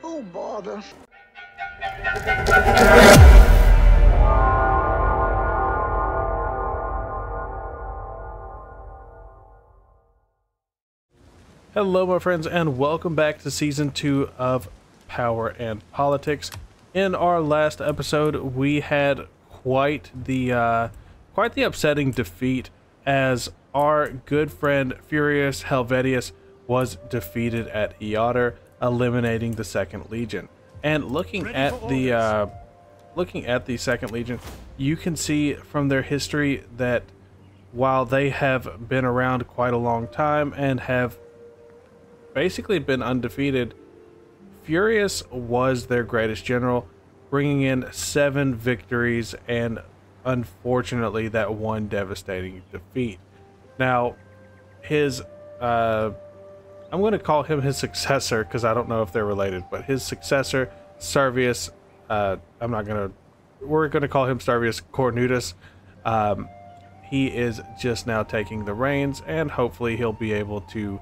Oh, bother. Hello, my friends, and welcome back to Season 2 of Power and Politics. In our last episode, we had quite the upsetting defeat as our good friend Furious Helvetius was defeated at Eoter, eliminating the Second Legion. And looking at the Second Legion, you can see from their history that while they have been around quite a long time and have basically been undefeated, Furious was their greatest general, bringing in 7 victories and unfortunately that one devastating defeat. Now, his I'm going to call him his successor because I don't know if they're related, but his successor, Servius, we're going to call him Servius Cornutus. He is just now taking the reins, and hopefully he'll be able to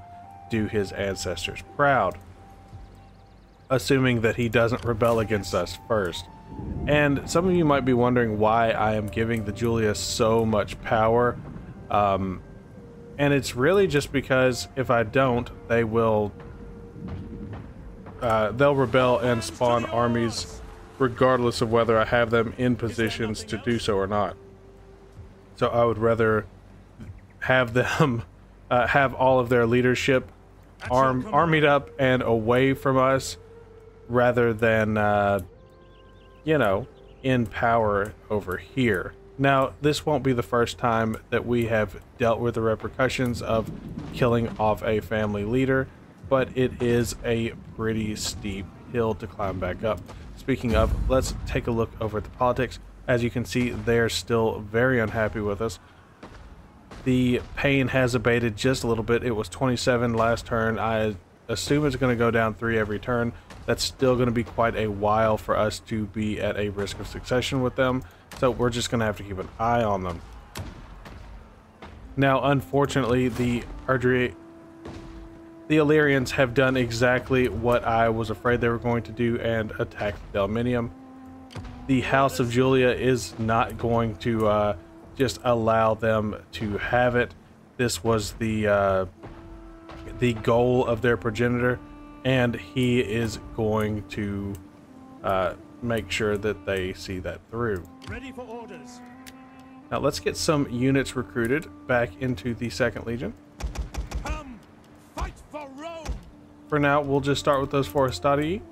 do his ancestors proud, assuming that he doesn't rebel against us first. And some of you might be wondering why I am giving the Julia so much power, and it's really just because if I don't, they'll rebel and spawn armies regardless of whether I have them in positions to do so or not. So I would rather have them have all of their leadership armied up and away from us rather than you know, in power over here. Now, this won't be the first time that we have dealt with the repercussions of killing off a family leader, but it is a pretty steep hill to climb back up. Speaking of, let's take a look over at the politics. As you can see, they're still very unhappy with us. The pain has abated just a little bit. It was 27 last turn. I assume it's going to go down 3 every turn. That's still going to be quite a while for us to be at a risk of succession with them. So we're just going to have to keep an eye on them. Now, unfortunately, the Illyrians have done exactly what I was afraid they were going to do and attacked Delminium. The House of Julia is not going to just allow them to have it. This was the goal of their progenitor, and he is going to make sure that they see that through. Ready for orders. Now let's get some units recruited back into the Second Legion. Come, fight for Rome. For now, we'll just start with those Forestati.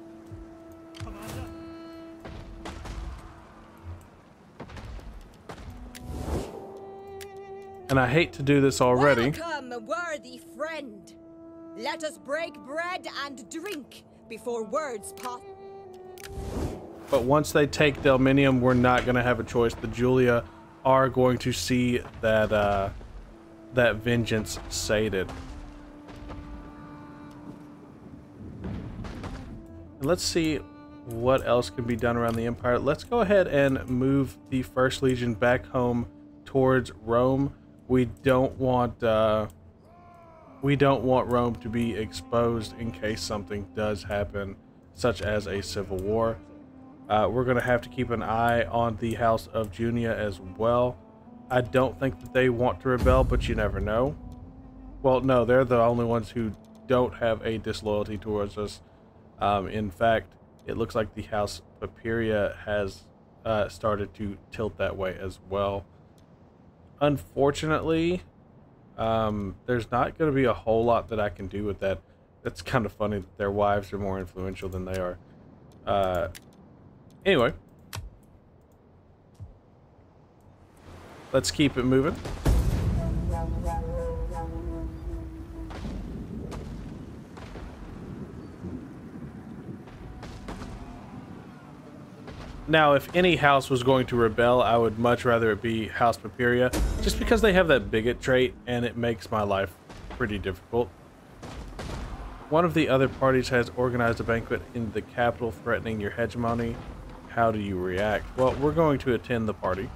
Commander. And I hate to do this already. Welcome, worthy friend. Let us break bread and drink before words pass. But once they take Delminium, we're not going to have a choice. The Julia are going to see that that vengeance sated. And let's see what else can be done around the Empire. Let's go ahead and move the First Legion back home towards Rome. We don't want Rome to be exposed in case something does happen, such as a civil war. We're going to have to keep an eye on the House of Junia as well. I don't think that they want to rebel, but you never know. Well, no, they're the only ones who don't have a disloyalty towards us. In fact, it looks like the House of Papiria has started to tilt that way as well. Unfortunately, there's not going to be a whole lot that I can do with that. It's kind of funny that their wives are more influential than they are. Anyway, let's keep it moving. Now, if any house was going to rebel, I would much rather it be House Papiria, just because they have that bigot trait and it makes my life pretty difficult. One of the other parties has organized a banquet in the capital threatening your hegemony. How do you react? Well, we're going to attend the party.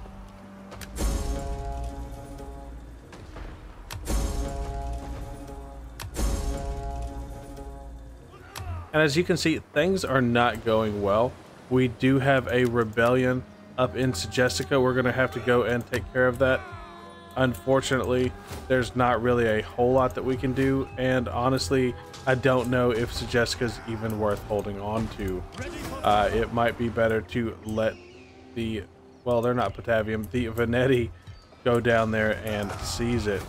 And as you can see, things are not going well. We do have a rebellion up in Segestica. We're going to have to go and take care of that. Unfortunately, there's not really a whole lot that we can do, and honestly, I don't know if Segestica's even worth holding on to. It might be better to let the, well, they're not Patavium, the Venetti go down there and seize it.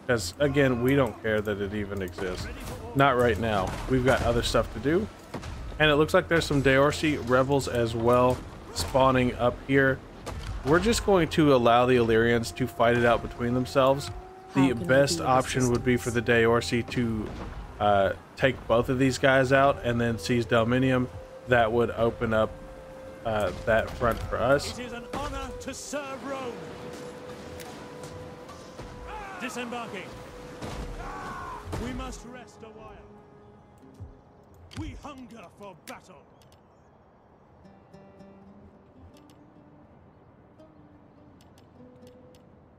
Because, again, we don't care that it even exists. Not right now. We've got other stuff to do. And it looks like there's some Deorsi rebels as well spawning up here. We're just going to allow the Illyrians to fight it out between themselves. The best option would be for the Deorsi to take both of these guys out and then seize Delminium. That would open up that front for us. It is an honor to serve Rome. Disembarking. We must rest a while. We hunger for battle.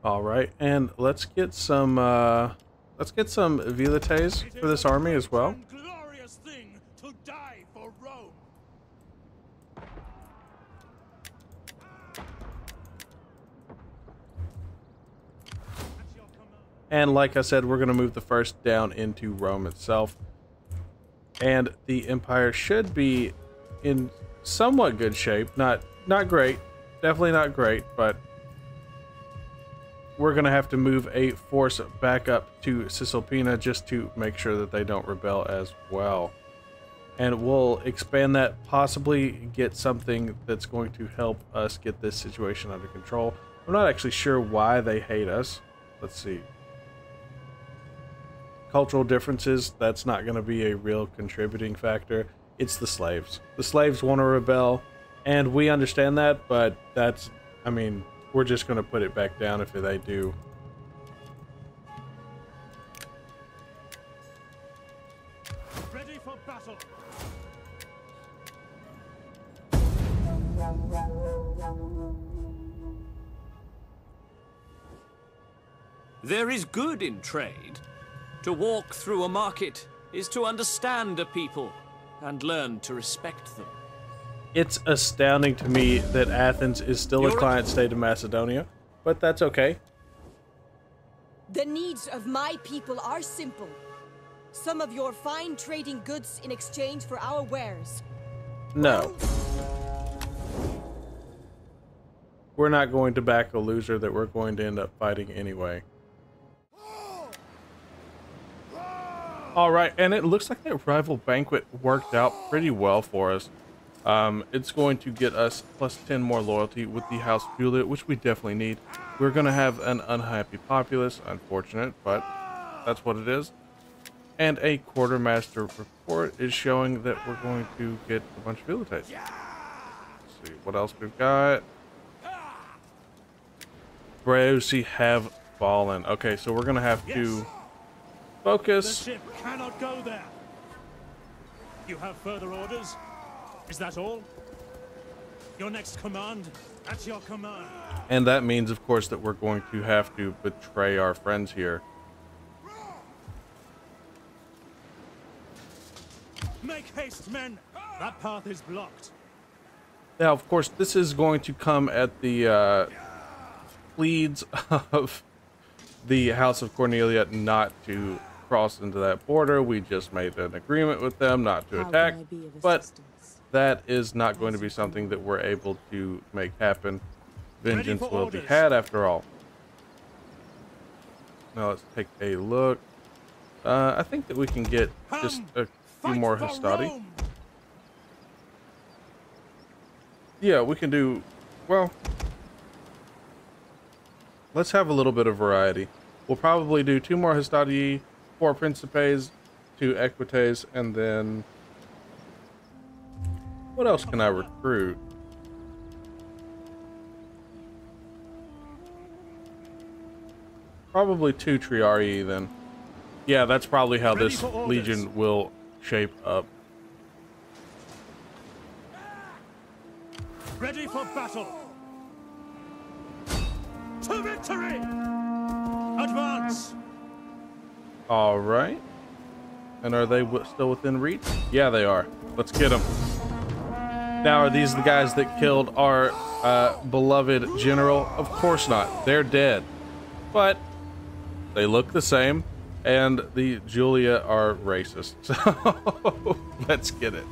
All right, and let's get some velites for this army as well. Glorious thing to die for Rome. And like I said, we're going to move the first down into Rome itself. And the Empire should be in somewhat good shape. Not great. Definitely not great, but we're going to have to move a force back up to Cisalpina just to make sure that they don't rebel as well. And we'll expand that, possibly get something that's going to help us get this situation under control. I'm not actually sure why they hate us. Let's see. Cultural differences, that's not going to be a real contributing factor. It's the slaves. The slaves want to rebel, and we understand that, but that's, I mean, we're just going to put it back down if they do. Ready for battle. There is good in trade. To walk through a market is to understand a people and learn to respect them. It's astounding to me that Athens is still a client state of Macedonia, but that's okay. The needs of my people are simple. Some of your fine trading goods in exchange for our wares. No. We're not going to back a loser that we're going to end up fighting anyway. Alright, and it looks like that rival banquet worked out pretty well for us. It's going to get us plus 10 more loyalty with the House of Juliet, which we definitely need. We're going to have an unhappy populace, unfortunate, but that's what it is. And a quartermaster report is showing that we're going to get a bunch of velites. Let's see what else we've got. Braosi have fallen. Okay, so we're going to have to focus. The ship cannot go there. You have further orders? Is that all? Your next command? At your command. And that means, of course, that we're going to have to betray our friends here. Make haste, men. That path is blocked. Now, of course, this is going to come at the pleads of the House of Cornelia not to cross into that border. We just made an agreement with them not to attack, but that is not going to be something that we're able to make happen. Vengeance will be had after all. Now let's take a look. I think that we can get just a few more Hastati. Yeah, we can do, well, let's have a little bit of variety. We'll probably do 2 more Hastati, 4 Principes, 2 Equites, and then what else can I recruit? Probably 2 Triarii then. Yeah, that's probably how this legion will shape up. Ready for battle. To victory. Advance. All right. And are they still within reach? Yeah, they are. Let's get them. Now, are these the guys that killed our beloved general? Of course not. They're dead. But they look the same, and the Julia are racist. So let's get it.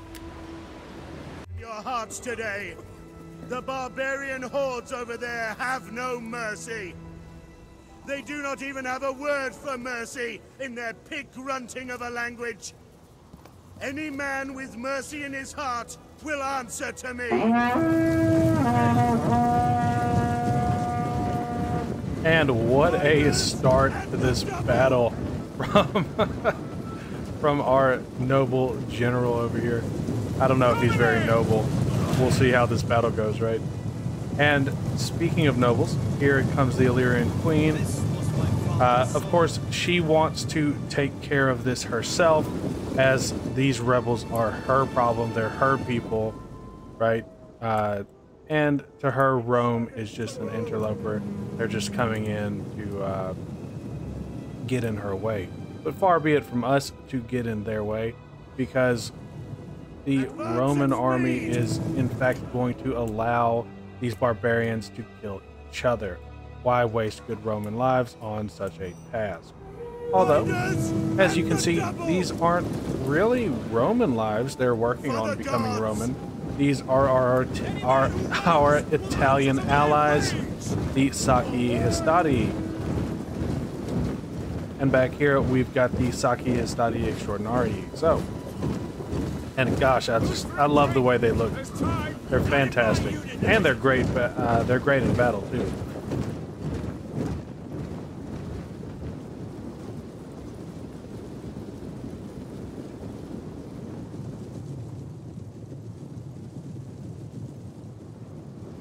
Your hearts today. The barbarian hordes over there have no mercy. They do not even have a word for mercy in their pig-grunting of a language. Any man with mercy in his heart will answer to me. And what a start to this battle from our noble general over here. I don't know if he's very noble. We'll see how this battle goes, right? And speaking of nobles, here comes the Illyrian queen. Of course, she wants to take care of this herself, as these rebels are her problem. They're her people, right? And to her, Rome is just an interloper. They're just coming in to get in her way. But far be it from us to get in their way, because the Roman army is in fact going to allow these barbarians to kill each other. Why waste good Roman lives on such a task? Although, as you can see, these aren't really Roman lives they're working on becoming Roman. These are our Italian allies, the Sacchi Hastati. And back here, we've got the Sacchi Hastati Extraordinari. So, and gosh, I love the way they look. They're fantastic, and they're great. They're great in battle too.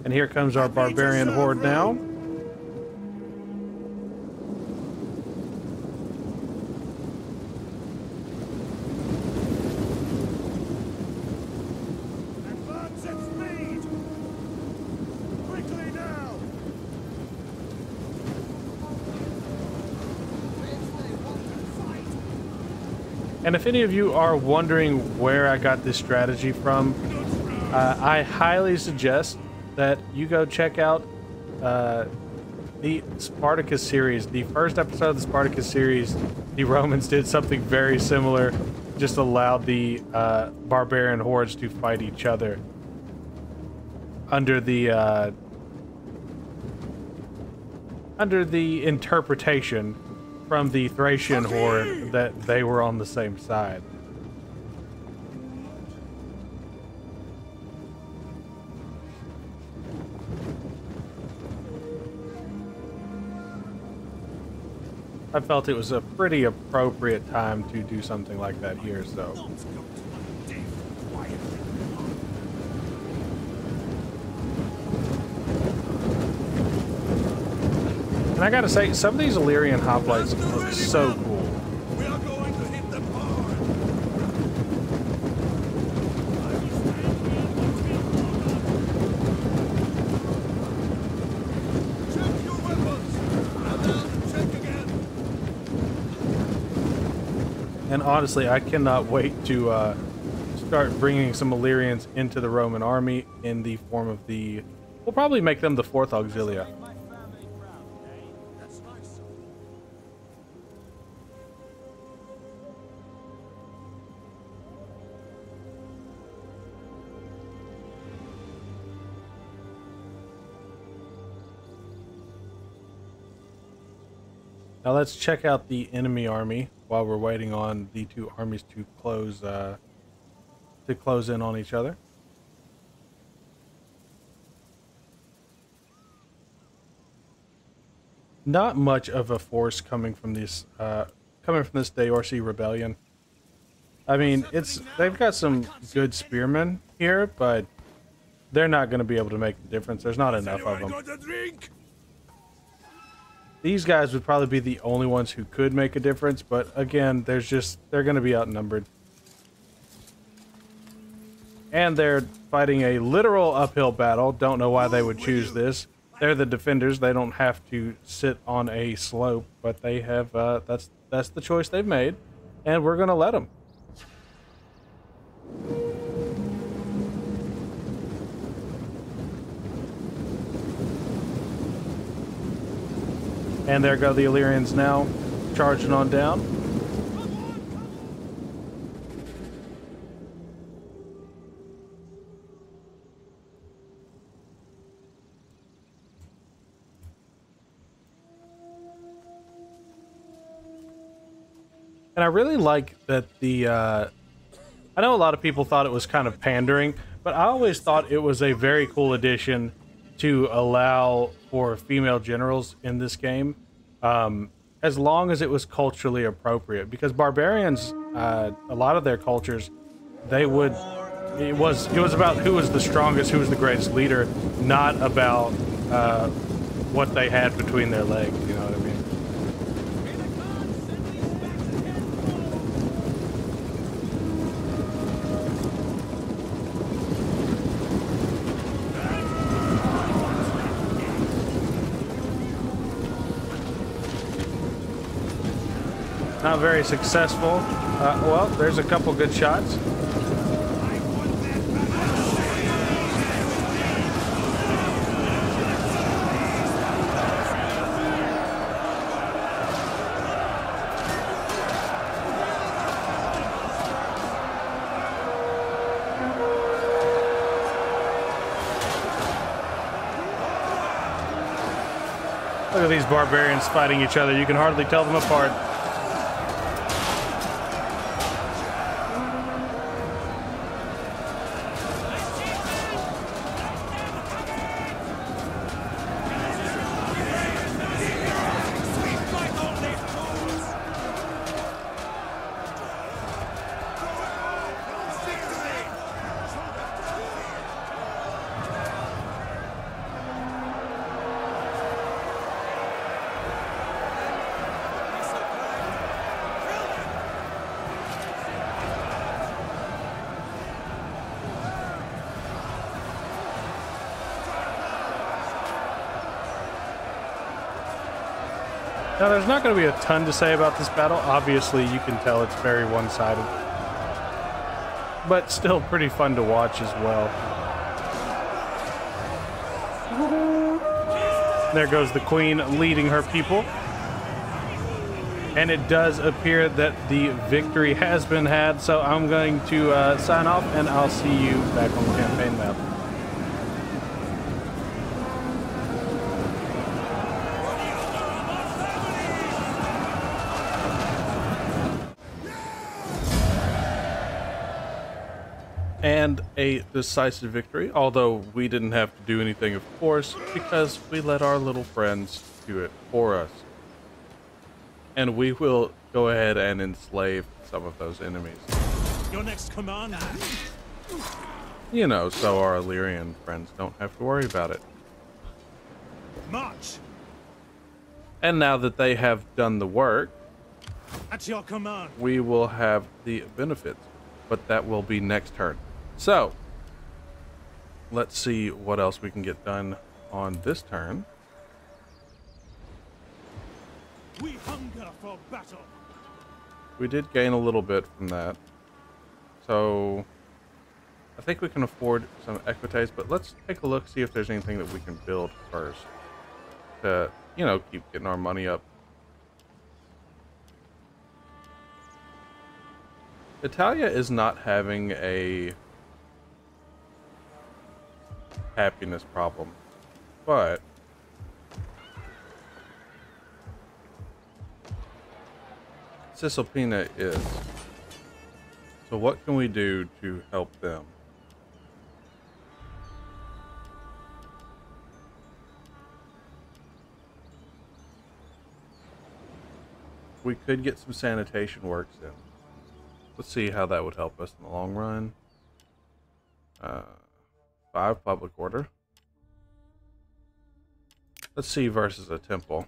And here comes our barbarian horde now. Advance at speed! Quickly now! And if any of you are wondering where I got this strategy from, I highly suggest that you go check out the Spartacus series. The first episode of the Spartacus series, the Romans did something very similar, just allowed the barbarian hordes to fight each other under the interpretation from the Thracian horde that they were on the same side. I felt it was a pretty appropriate time to do something like that here, so. And I gotta say, some of these Illyrian hoplites look so cool. We are going to hit them hard! Check your weapons! And then check again! And honestly, I cannot wait to start bringing some Illyrians into the Roman army in the form of the... We'll probably make them the 4th Auxilia. Now let's check out the enemy army while we're waiting on the two armies to close in on each other. Not much of a force coming from this Deorsi rebellion. I mean, they've got some good spearmen here, but they're not going to be able to make the difference. There's not enough of them. These guys would probably be the only ones who could make a difference, but again, they're going to be outnumbered. And they're fighting a literal uphill battle. Don't know why they would choose this. They're the defenders. They don't have to sit on a slope, but they have, that's the choice they've made, and we're going to let them. And there go the Illyrians now, charging on down. And I really like that I know a lot of people thought it was kind of pandering, but I always thought it was a very cool addition to allow for female generals in this game, as long as it was culturally appropriate. Because barbarians, a lot of their cultures, it was about who was the strongest, who was the greatest leader, not about what they had between their legs. You know what I mean? Not very successful. Well, there's a couple good shots. Look at these barbarians fighting each other. You can hardly tell them apart. Now, there's not going to be a ton to say about this battle. Obviously, you can tell it's very one-sided. But still pretty fun to watch as well. There goes the queen leading her people. And it does appear that the victory has been had, so I'm going to sign off, and I'll see you back on the campaign map. And a decisive victory, although we didn't have to do anything, of course, because we let our little friends do it for us. And we will go ahead and enslave some of those enemies. Your next command? You know, so our Illyrian friends don't have to worry about it. March! And now that they have done the work, At your command. we will have the benefits, but that will be next turn. So, let's see what else we can get done on this turn. We hunger for battle. We did gain a little bit from that. So, I think we can afford some equites, but let's take a look, see if there's anything that we can build first to, you know, keep getting our money up. Italia is not having a happiness problem, but Cisalpina is. So what can we do to help them? We could get some sanitation works in. Let's see how that would help us in the long run. 5 public order. Let's see versus a temple.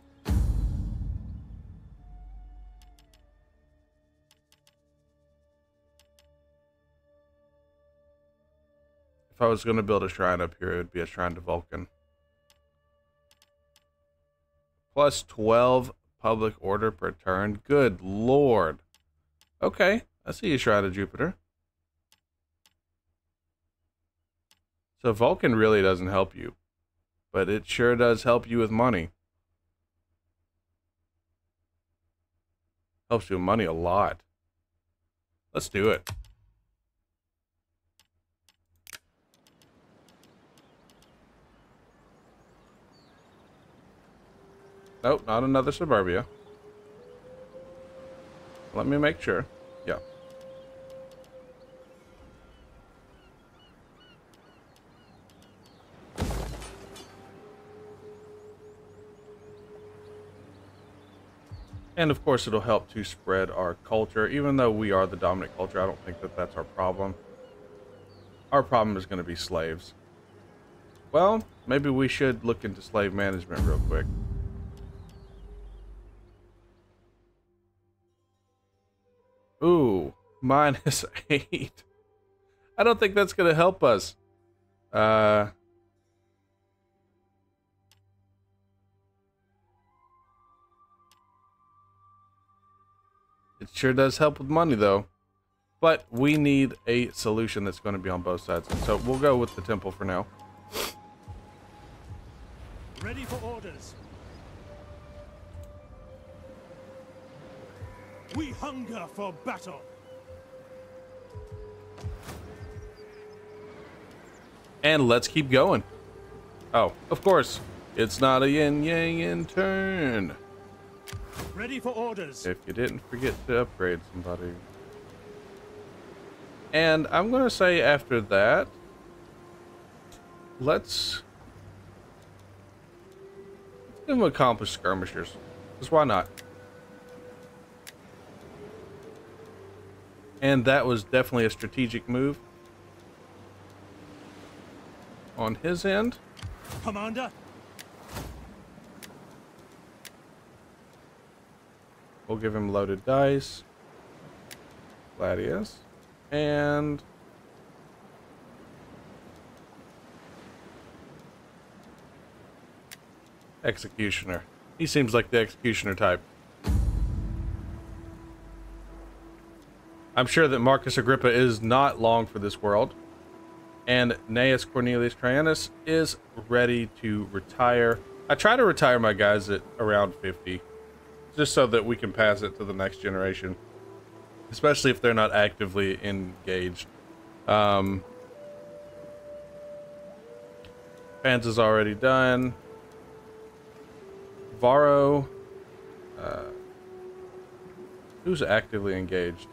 If I was going to build a shrine up here, it would be a shrine to Vulcan. Plus 12 public order per turn. Good lord. Okay, I see a shrine to Jupiter. So Vulcan really doesn't help you, but it sure does help you with money. Helps you with money a lot. Let's do it. Nope, not another suburbia. Let me make sure. Yeah. And of course it'll help to spread our culture. Even though we are the dominant culture, I don't think that that's our problem. Our problem is going to be slaves. Well, maybe we should look into slave management real quick. Ooh, -8. I don't think that's going to help us. It sure does help with money, though. But we need a solution that's going to be on both sides. So we'll go with the temple for now. Ready for orders. We hunger for battle. And let's keep going. Oh, of course. It's not a yin-yang turn. Ready for orders. If you didn't forget to upgrade somebody. And I'm going to say after that, let's give them accomplished skirmishers. Because why not? And that was definitely a strategic move on his end. Commander. We'll give him loaded dice. Gladius. And Executioner. He seems like the Executioner type. I'm sure that Marcus Agrippa is not long for this world. And Gnaeus Cornelius Trianus is ready to retire. I try to retire my guys at around 50. Just so that we can pass it to the next generation. Especially if they're not actively engaged. Pan's is already done. Varro. Who's actively engaged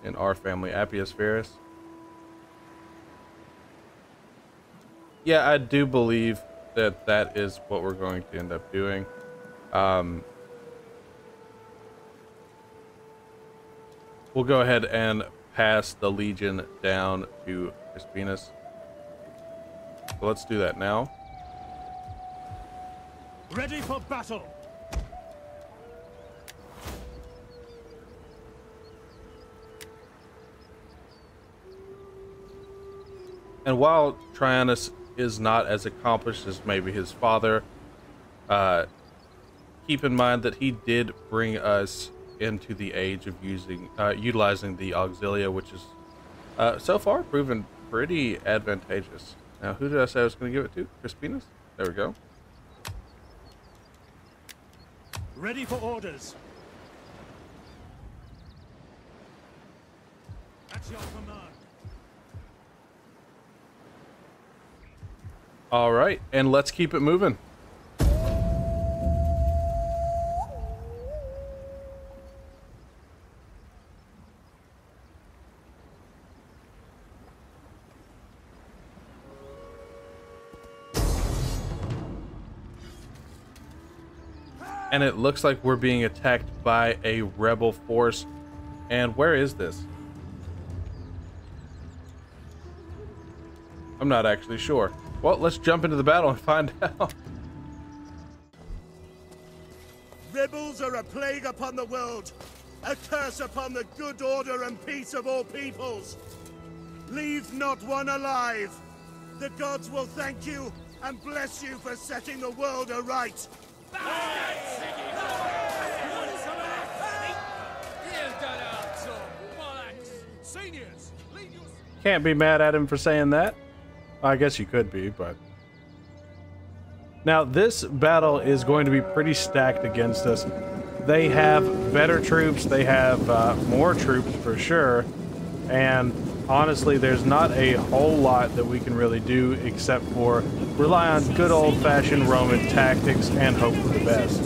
in our family? Appius Verus. Yeah, I do believe that that is what we're going to end up doing. We'll go ahead and pass the Legion down to Crispinus. So let's do that now. Ready for battle. And while Trianus is not as accomplished as maybe his father, keep in mind that he did bring us into the age of utilizing the Auxilia, which is so far proven pretty advantageous. Now, who did I say I was going to give it to? Crispinus? There we go. Ready for orders. At your command. All right, and let's keep it moving. And it looks like we're being attacked by a rebel force. And where is this? I'm not actually sure. Well, let's jump into the battle and find out. Rebels are a plague upon the world, a curse upon the good order and peace of all peoples. Leave not one alive. The gods will thank you and bless you for setting the world aright. Can't be mad at him for saying that. I guess you could be, but... Now, this battle is going to be pretty stacked against us. they have better troops, they have more troops for sure, and honestly, there's not a whole lot that we can really do except for rely on good old-fashioned Roman tactics and hope for the best.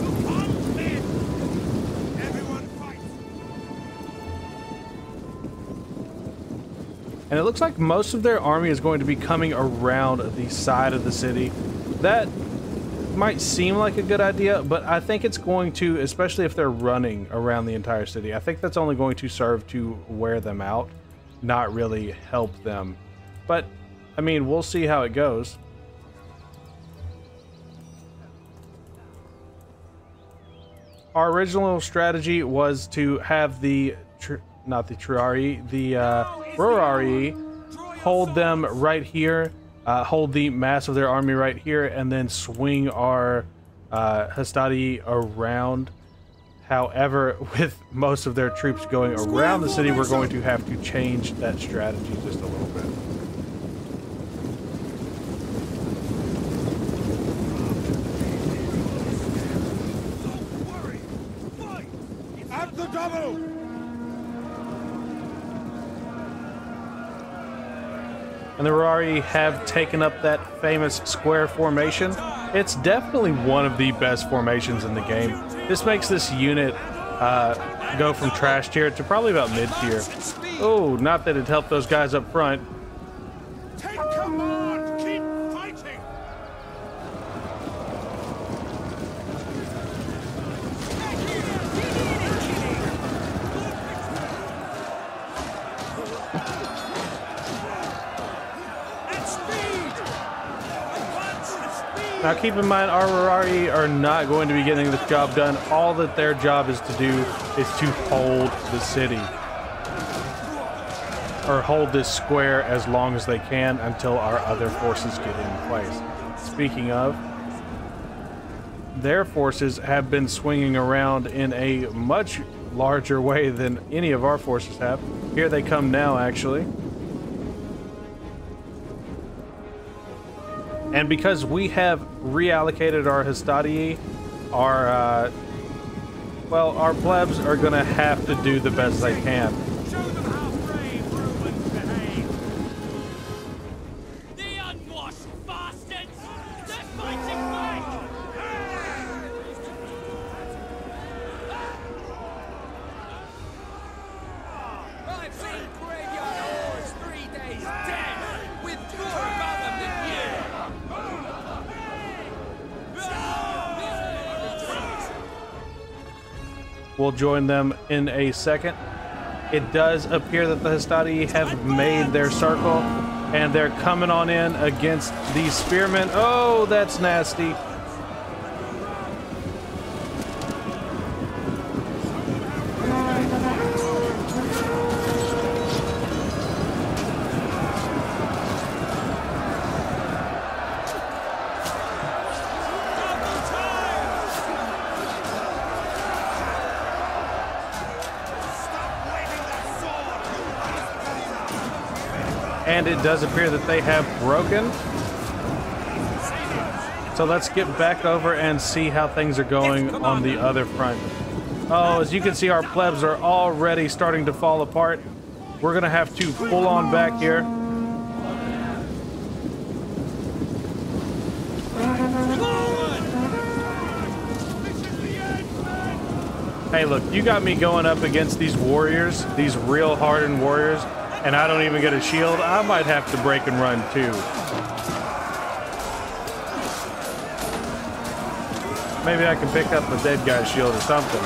And it looks like most of their army is going to be coming around the side of the city. That might seem like a good idea, but I think it's going to, especially if they're running around the entire city, I think that's only going to serve to wear them out, not really help them. But, I mean, we'll see how it goes. Our original strategy was to have the Rurari hold them right here, hold the mass of their army right here, and then swing our Hastati around. However, with most of their troops going around the city, we're going to have to change that strategy just a little bit. At the double! And the Rurari have taken up that famous square formation. It's definitely one of the best formations in the game. This makes this unit go from trash tier to probably about mid tier. Oh, not that it helped those guys up front. Take command! Keep fighting! Now keep in mind, our Rurari are not going to be getting this job done. All that their job is to do is to hold the city. Or hold this square as long as they can until our other forces get in place. Speaking of, their forces have been swinging around in a much larger way than any of our forces have. Here they come now, actually. And because we have reallocated our Hastati, our plebs are gonna have to do the best they can. Show them how brave Romans behave. The unwashed bastards! They're fighting back! I've seen graveyard horse 3 days dead, with more about them than you. We'll join them in a second. It does appear that the Hastati have made their circle, and they're coming on in against these spearmen. Oh, that's nasty. And it does appear that they have broken. So let's get back over and see how things are going on the other front. Oh, as you can see, our plebs are already starting to fall apart. We're going to have to pull on back here. Hey, look, you got me going up against these warriors, these real hardened warriors, and I don't even get a shield. I might have to break and run too. Maybe I can pick up the dead guy's shield or something.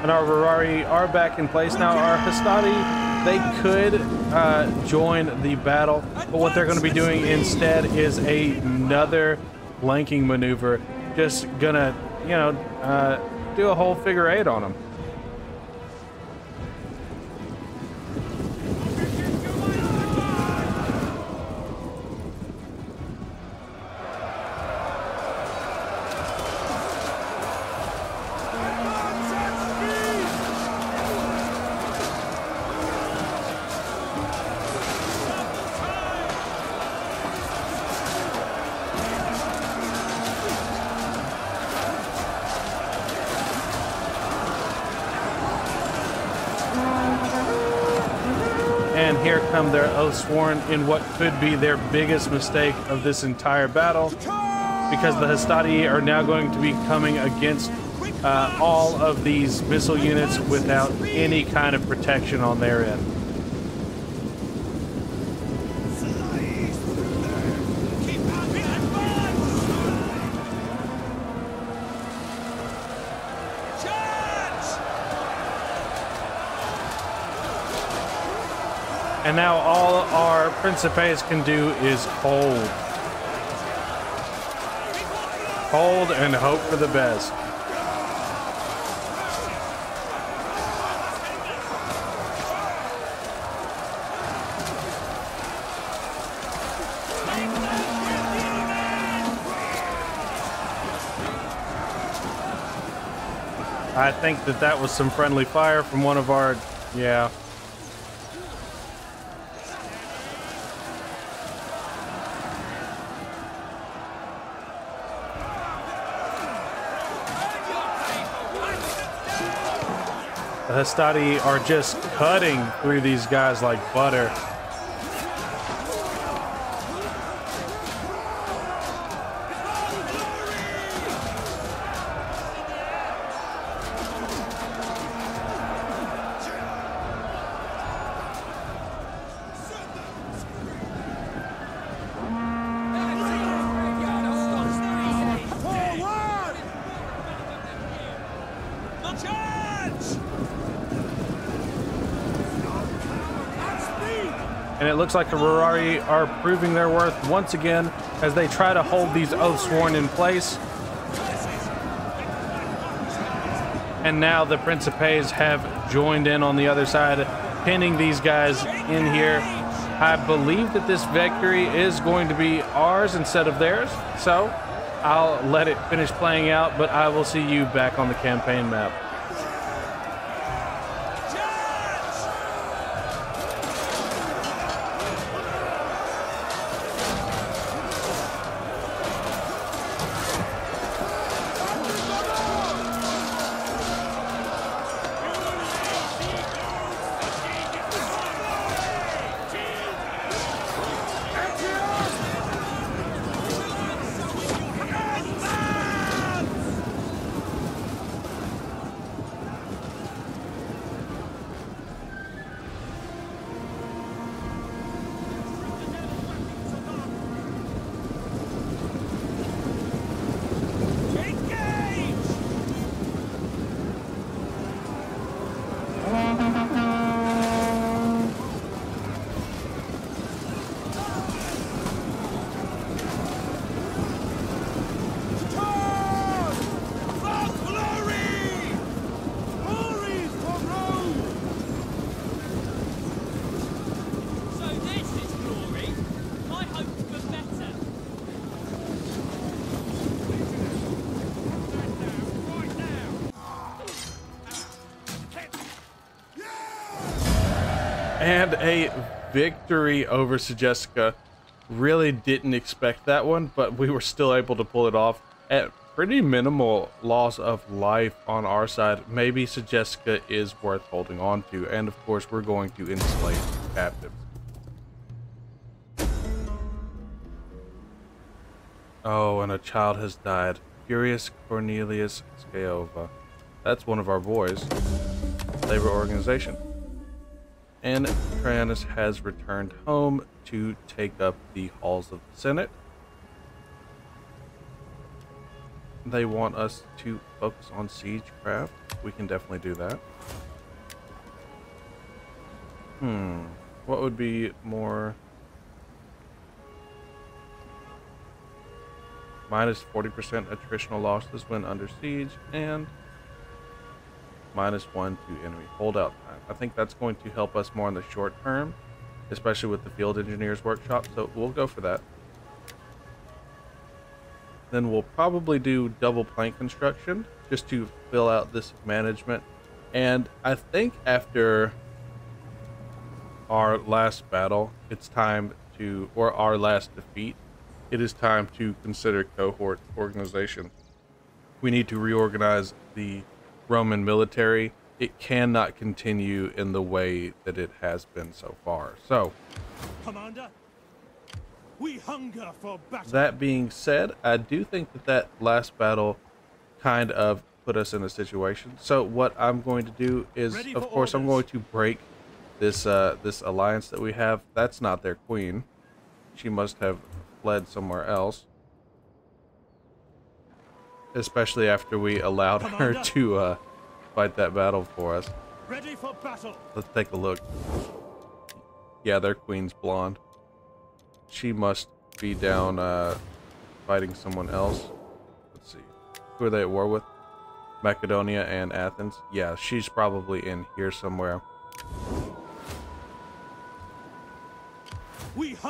And our Rurari are back in place now. Our Hastati, they could join the battle, but what they're going to be doing instead is another flanking maneuver. Just gonna, you know, do a whole figure 8 on them. become their oath sworn in what could be their biggest mistake of this entire battle, because the Hastati are now going to be coming against all of these missile units without any kind of protection on their end. And now all our Principes can do is hold. Hold and hope for the best. I think that was some friendly fire from one of our, yeah. The Hastati are just cutting through these guys like butter. And it looks like the Rurari are proving their worth once again as they try to hold these oaths sworn in place. And now the Principes have joined in on the other side, pinning these guys in here. I believe that this victory is going to be ours instead of theirs, so I'll let it finish playing out, but I will see you back on the campaign map. And a victory over Sejestica. Really didn't expect that one, but we were still able to pull it off at pretty minimal loss of life on our side. Maybe Sejestica is worth holding on to, and of course we're going to enslave captives. Oh, and a child has died. Furious Cornelius Scaova. That's one of our boys. Labor organization. And Trajanus has returned home to take up the halls of the Senate. They want us to focus on siegecraft. We can definitely do that. What would be more? Minus 40% attritional losses when under siege, and -1 to enemy holdout time. I think that's going to help us more in the short term, especially with the field engineers workshop, so we'll go for that. Then we'll probably do double plank construction just to fill out this management. And I think after our last battle, it's time to, or our last defeat, it is time to consider cohort organization. We need to reorganize the Roman military it cannot continue in the way that it has been so far. So, Commander, we hunger for battle. that being said, I do think that that last battle kind of put us in a situation. So what I'm going to do is, of course, I'm going to break this this alliance that we have. That's not their queen. She must have fled somewhere else. Especially after we allowed her to fight that battle for us. Ready for battle. Let's take a look. Yeah, their queen's blonde. She must be down fighting someone else. Let's see. Who are they at war with? Macedonia and Athens. Yeah, she's probably in here somewhere.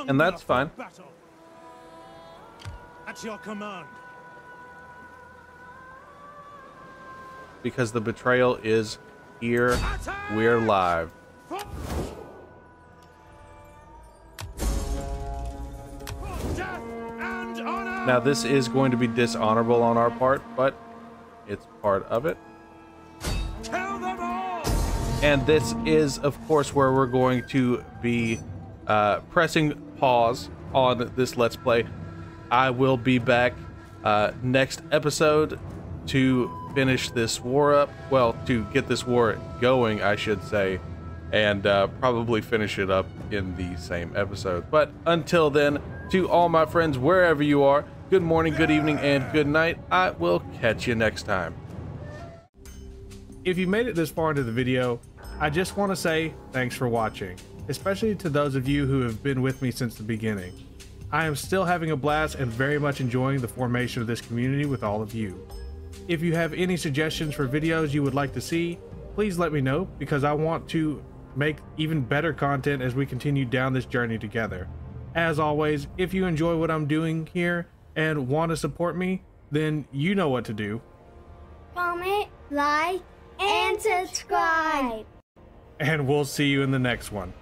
And that's fine. Battle. At your command. Because the betrayal is here. We're live. Now this is going to be dishonorable on our part, but it's part of it. Kill them all! And this is, of course, where we're going to be pressing pause on this Let's Play. I will be back next episode to finish this war up. Well, to get this war going, I should say, and probably finish it up in the same episode. But until then, to all my friends, wherever you are, good morning, good evening, and good night. I will catch you next time. If you made it this far into the video, I just want to say thanks for watching, especially to those of you who have been with me since the beginning. I am still having a blast and very much enjoying the formation of this community with all of you. If you have any suggestions for videos you would like to see, please let me know, because I want to make even better content as we continue down this journey together. As always, if you enjoy what I'm doing here and want to support me, then you know what to do. Comment, like, and subscribe. And we'll see you in the next one.